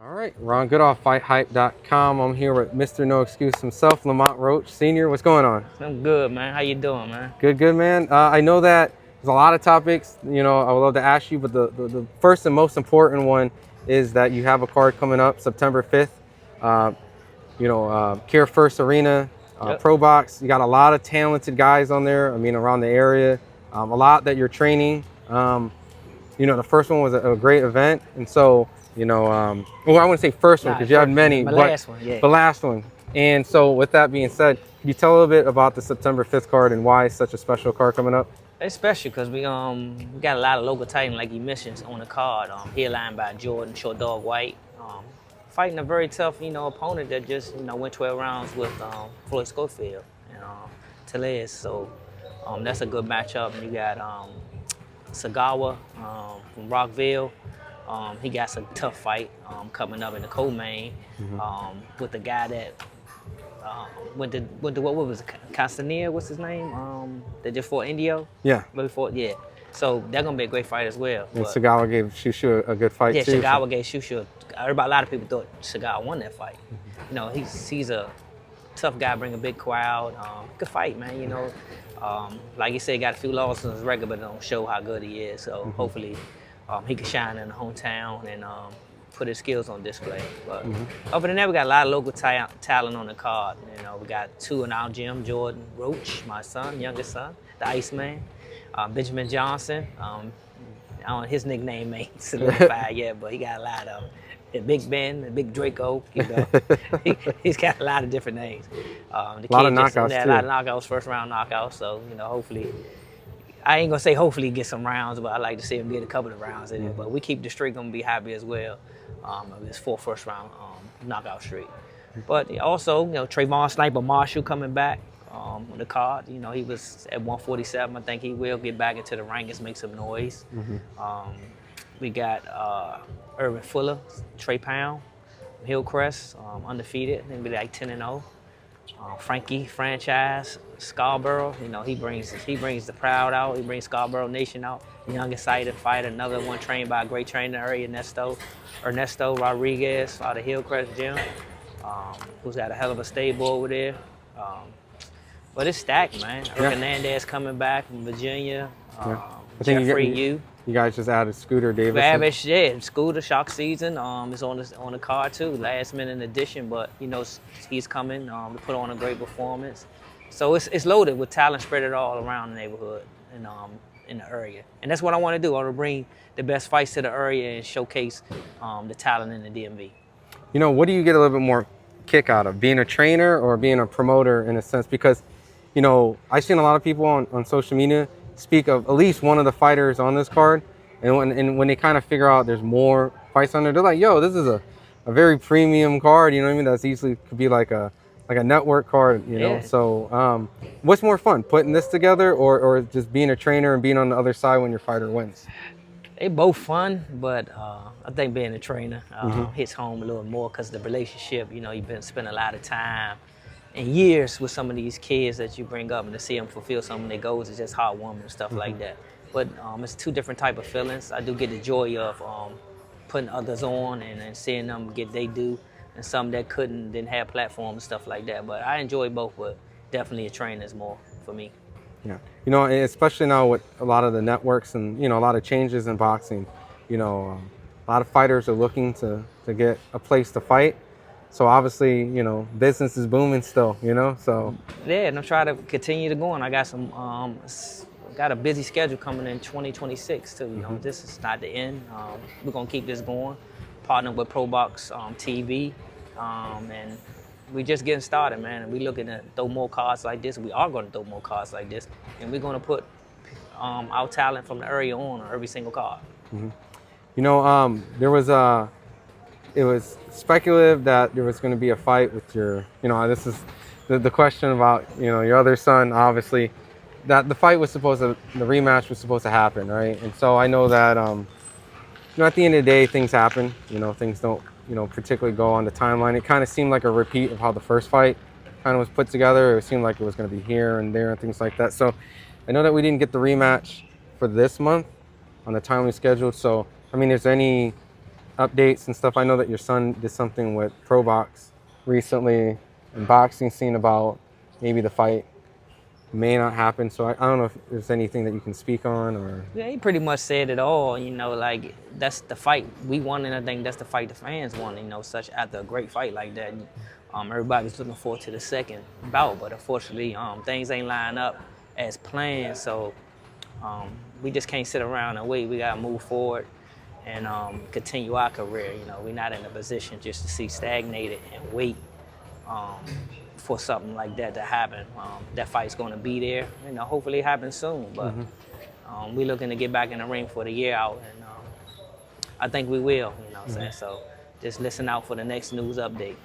All right, Ron Goodall, FightHype.com. I'm here with Mr. No Excuse himself, Lamont Roach Sr. What's going on? I'm good, man. How you doing, man? Good, good, man. I know that there's a lot of topics, I would love to ask you, but the first and most important one is that you have a card coming up September 5th. Care First Arena, Yep. Pro Box. You got a lot of talented guys on there, around the area, a lot that you're training. The first one was a great event. And so, well, I wouldn't say first one Nah, because you have many, my but last one, yeah. the last one. And so with that being said, can you tell a little bit about the September 5th card and why it's such a special card coming up? It's special because we got a lot of local titan like you mentioned on the card. Headlined by Jordan, Short Dog White. Fighting a very tough, opponent that just, went 12 rounds with Floyd Schofield and Tellez. So that's a good matchup. And you got Sagawa from Rockville. He got some tough fight coming up in the co-main with the guy that what was it, Castanea? What's his name? That just fought Indio. Yeah. Yeah. So they're gonna be a great fight as well. And Sagawa gave Shushu a good fight too. Yeah, Sagawa gave Shushu. A lot of people thought Sagawa won that fight. He's a tough guy, bring a big crowd. Good fight, man. Like you said, got a few losses on his record, but it don't show how good he is. So hopefully, he can shine in the hometown and put his skills on display. But other than that, we got a lot of local talent on the card. We got two in our gym: Jordan Roach, my son, youngest son, the Iceman, Benjamin Johnson. His nickname ain't solidified yet, but he got a lot of them. The Big Ben, the Big Draco, he's got a lot of different names. A lot of knockouts too. A lot of knockouts, first round knockouts. So hopefully, I ain't gonna say hopefully get some rounds, but I like to see him get a couple of rounds in it. But we keep the streak, gonna be happy as well. Of his 4 first round knockout streak. But also, Trayvon Sniper Marshall coming back on the card. He was at 147. I think he will get back into the rankings, make some noise. We got Irvin Fuller, Trey Pound, Hillcrest, undefeated. He'll be like 10-0. Frankie franchise, Scarborough. He brings the crowd out. He brings Scarborough Nation out. Young excited fighter, another one trained by a great trainer in the area, Ernesto Rodriguez out of Hillcrest Gym, who's got a hell of a stable over there. But it's stacked, man. Hernandez coming back from Virginia. Jeffrey Yu. You guys just added Scooter Davis. Yeah, Scooter Shock Season is on the card too. Last minute addition, but he's coming to put on a great performance. So it's loaded with talent spread it all around the neighborhood and in the area. And that's what I want to do. I want to bring the best fights to the area and showcase the talent in the DMV. What do you get a little bit more kick out of, being a trainer or being a promoter in a sense? Because, I've seen a lot of people on social media speak of at least one of the fighters on this card, and when they kind of figure out there's more fights on there, they're like, yo, this is a very premium card, that's easily could be like a network card, Yeah. So what's more fun, putting this together or just being a trainer and being on the other side when your fighter wins? They both fun, but I think being a trainer hits home a little more because the relationship, you've been spending a lot of time and years with some of these kids that you bring up, and to see them fulfill some of their goals is just heartwarming and stuff like that. But it's two different type of feelings. I do get the joy of putting others on and seeing them get they due, and some that didn't have platforms and stuff like that. But I enjoy both, but definitely a trainer is more for me. Yeah, and especially now with a lot of the networks and a lot of changes in boxing, a lot of fighters are looking to get a place to fight. So obviously, business is booming still, so. Yeah, and I'm trying to continue to go on. I got got a busy schedule coming in 2026 too. This is not the end. We're gonna keep this going. Partner with Pro Box TV, and we just getting started, man. And we looking to throw more cards like this. We are gonna throw more cards like this, and we're gonna put our talent from the area on every single card. It was speculative that there was going to be a fight with your, this is the question about, your other son, obviously, that the rematch was supposed to happen, right? And so I know that, at the end of the day, things happen, things don't, particularly go on the timeline. It kind of seemed like a repeat of how the first fight kind of was put together. It seemed like it was going to be here and there and things like that. So I know that we didn't get the rematch for this month on the time we scheduled. So, is there any updates and stuff. I know that your son did something with Pro Box recently in boxing scene about maybe the fight may not happen. So I don't know if there's anything that you can speak on or. Yeah, he pretty much said it all. You know, like that's the fight we won, and I think that's the fight the fans won. You know, such after a great fight like that, everybody was looking forward to the second bout, but unfortunately, things ain't line up as planned. So we just can't sit around and wait. We gotta move forward and continue our career. You know, we're not in a position just to see stagnated and wait for something like that to happen. That fight's gonna be there. You know, hopefully it happens soon. But we're looking to get back in the ring for the year out, and I think we will. You know what I'm saying? So just listen out for the next news update.